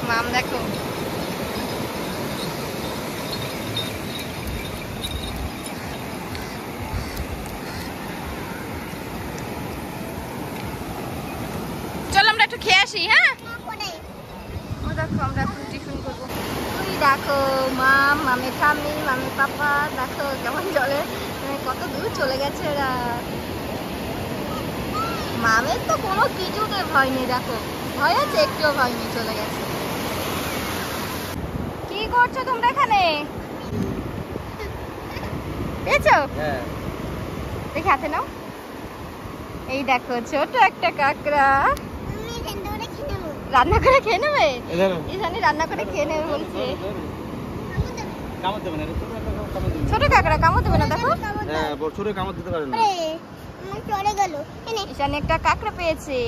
মাম দেখো চল আমরা একটু খেয়ে আসি। হ্যাঁ ও দেখো আমরা এখন টিফিন করবো। ওই দেখো মাম, মামের ঠাম্মি, মামের পাপা দেখো কেমন চলে, কত দূর চলে গেছে এরা। মামের তো কোনো কিছুতে ভয় নেই, দেখো ভয় আছে একটুও ভয় নেই, চলে গেছে। কি করছো তোমরা এখানে? পেয়েছো? দেখে হাতে নাও। এই দেখো ছোট একটা কাঁকড়া রান্না করে খেয়ে নেবে। ইসানি রান্না করে খেয়ে নেবে বলছে। ছোট কাঁকড়া কামড় দেবে না, দেখো ছোট কামড় দিতে পারে না। ইসানি একটা কাঁকড়া পেয়েছে।